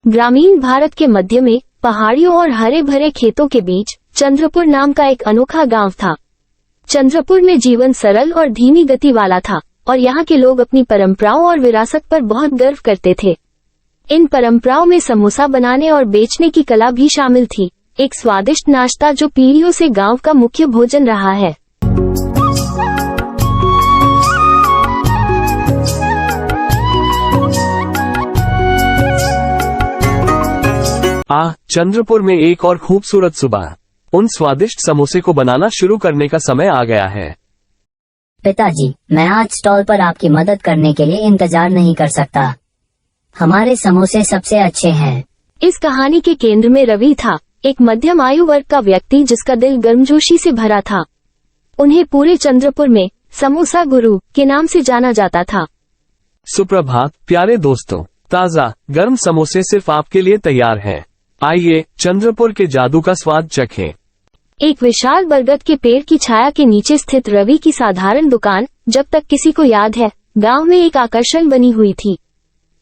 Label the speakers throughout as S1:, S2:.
S1: ग्रामीण भारत के मध्य में पहाड़ियों और हरे भरे खेतों के बीच चंद्रपुर नाम का एक अनोखा गांव था। चंद्रपुर में जीवन सरल और धीमी गति वाला था और यहाँ के लोग अपनी परंपराओं और विरासत पर बहुत गर्व करते थे। इन परंपराओं में समोसा बनाने और बेचने की कला भी शामिल थी, एक स्वादिष्ट नाश्ता जो पीढ़ियों से गांव का मुख्य भोजन रहा है।
S2: चंद्रपुर में एक और खूबसूरत सुबह। उन स्वादिष्ट समोसे को बनाना शुरू करने का समय आ गया है।
S3: पिताजी, मैं आज स्टॉल पर आपकी मदद करने के लिए इंतजार नहीं कर सकता। हमारे समोसे सबसे अच्छे हैं।
S1: इस कहानी के केंद्र में रवि था, एक मध्यम आयु वर्ग का व्यक्ति जिसका दिल गर्मजोशी से भरा था। उन्हें पूरे चंद्रपुर में समोसा गुरु के नाम से जाना जाता था।
S2: सुप्रभात प्यारे दोस्तों, ताज़ा गर्म समोसे सिर्फ आपके लिए तैयार हैं। आइए चंद्रपुर के जादू का स्वाद चखें।
S1: एक विशाल बरगद के पेड़ की छाया के नीचे स्थित रवि की साधारण दुकान, जब तक किसी को याद है, गांव में एक आकर्षण बनी हुई थी।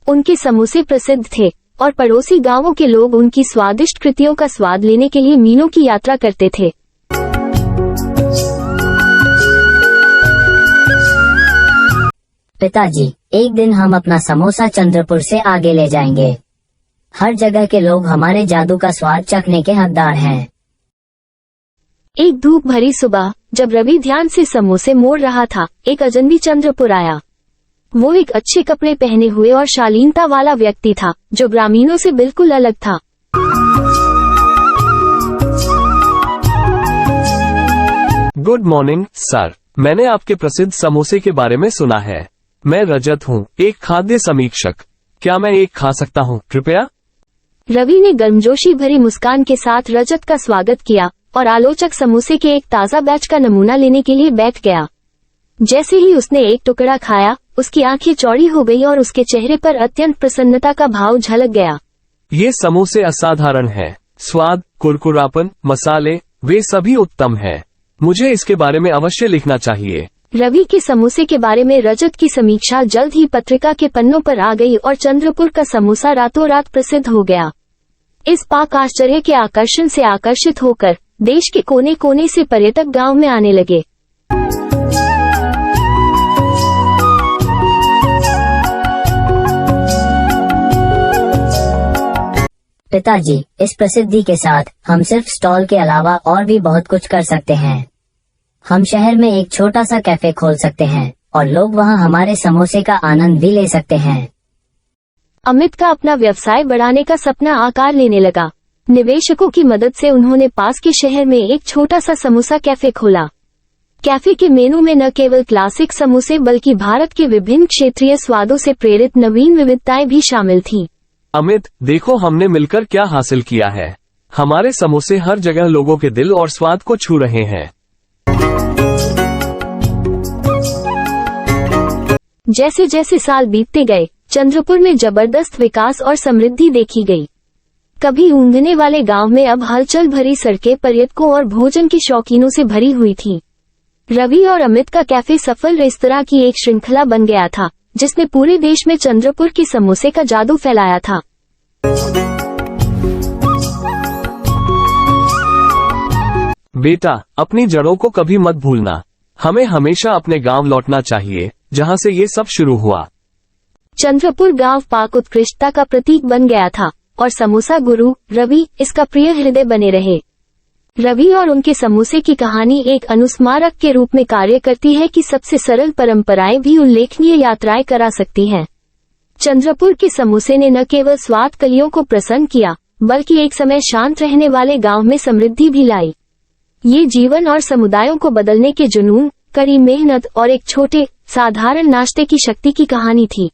S1: उनके समोसे प्रसिद्ध थे और पड़ोसी गांवों के लोग उनकी स्वादिष्ट कृतियों का स्वाद लेने के लिए मीलों की यात्रा करते थे।
S3: पिताजी, एक दिन हम अपना समोसा चंद्रपुर से आगे ले जाएंगे। हर जगह के लोग हमारे जादू का स्वाद चखने के हकदार हैं।
S1: एक धूप भरी सुबह, जब रवि ध्यान से समोसे मोड़ रहा था, एक अजनबी चंद्रपुर आया। वो एक अच्छे कपड़े पहने हुए और शालीनता वाला व्यक्ति था, जो ग्रामीणों से बिल्कुल अलग था।
S2: गुड मॉर्निंग सर, मैंने आपके प्रसिद्ध समोसे के बारे में सुना है। मैं रजत हूँ, एक खाद्य समीक्षक। क्या मैं एक खा सकता हूँ कृपया?
S1: रवि ने गर्मजोशी भरी मुस्कान के साथ रजत का स्वागत किया और आलोचक समोसे के एक ताज़ा बैच का नमूना लेने के लिए बैठ गया। जैसे ही उसने एक टुकड़ा खाया, उसकी आंखें चौड़ी हो गई और उसके चेहरे पर अत्यंत प्रसन्नता का भाव झलक गया।
S2: ये समोसे असाधारण हैं। स्वाद, कुरकुरापन, मसाले, वे सभी उत्तम हैं। मुझे इसके बारे में अवश्य लिखना चाहिए।
S1: रवि के समोसे के बारे में रजत की समीक्षा जल्द ही पत्रिका के पन्नों पर आ गई और चंद्रपुर का समोसा रातों रात प्रसिद्ध हो गया। इस पाक आश्चर्य के आकर्षण से आकर्षित होकर देश के कोने कोने से पर्यटक गांव में आने लगे।
S3: पिताजी, इस प्रसिद्धि के साथ हम सिर्फ स्टॉल के अलावा और भी बहुत कुछ कर सकते हैं। हम शहर में एक छोटा सा कैफे खोल सकते हैं और लोग वहां हमारे समोसे का आनंद भी ले सकते हैं।
S1: अमित का अपना व्यवसाय बढ़ाने का सपना आकार लेने लगा। निवेशकों की मदद से उन्होंने पास के शहर में एक छोटा सा समोसा कैफे खोला। कैफे के मेनू में न केवल क्लासिक समोसे बल्कि भारत के विभिन्न क्षेत्रीय स्वादों से प्रेरित नवीन विविधताएं भी शामिल थीं।
S2: अमित, देखो हमने मिलकर क्या हासिल किया है। हमारे समोसे हर जगह लोगों के दिल और स्वाद को छू रहे हैं।
S1: जैसे जैसे साल बीतते गए, चंद्रपुर में जबरदस्त विकास और समृद्धि देखी गई। कभी ऊँघने वाले गांव में अब हलचल भरी सड़कें पर्यटकों और भोजन के शौकीनों से भरी हुई थीं। रवि और अमित का कैफे सफल रेस्तरां की एक श्रृंखला बन गया था, जिसने पूरे देश में चंद्रपुर के समोसे का जादू फैलाया था।
S2: बेटा, अपनी जड़ों को कभी मत भूलना। हमें हमेशा अपने गांव लौटना चाहिए, जहां से ये सब शुरू हुआ।
S1: चंद्रपुर गांव पाक उत्कृष्टता का प्रतीक बन गया था और समोसा गुरु रवि इसका प्रिय हृदय बने रहे। रवि और उनके समोसे की कहानी एक अनुस्मारक के रूप में कार्य करती है कि सबसे सरल परंपराएं भी उल्लेखनीय यात्राएं करा सकती हैं। चंद्रपुर के समोसे ने न केवल स्वाद कलियों को प्रसन्न किया, बल्कि एक समय शांत रहने वाले गांव में समृद्धि भी लाई। ये जीवन और समुदायों को बदलने के जुनून, कड़ी मेहनत और एक छोटे साधारण नाश्ते की शक्ति की कहानी थी।